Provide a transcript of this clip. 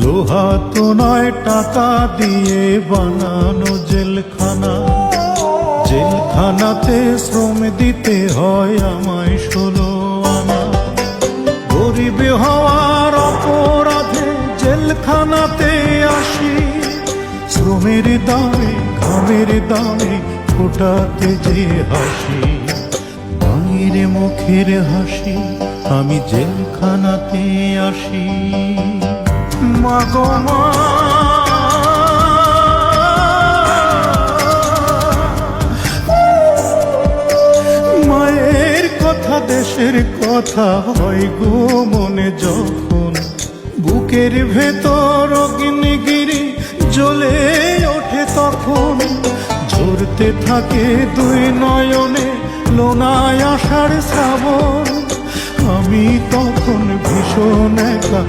লোহা তো নয়, টাকা দিয়ে বানানো জেলখানা। জেলখানাতে শ্রম দিতে হয় আমায় 16 আনা। গরিব হওয়ার অপরাধে জেলখানাতে আসি, শ্রমের দামে ঘামের দামে ফোটাতে যে হাসি। মায়ের মুখের হাসি আমি জেলখানাতে আসি। মা গো মা, মায়ের কথা দেশের কথা হয় গো মনে যখন। বুকের ভেতর অগ্নিগিরি জ্বলে ওঠে তখন। ঝরতে থাকে দুই নয়নে লোনায় আষাঢ় শ্রাবণ। আমি তখন ভীষণ একা।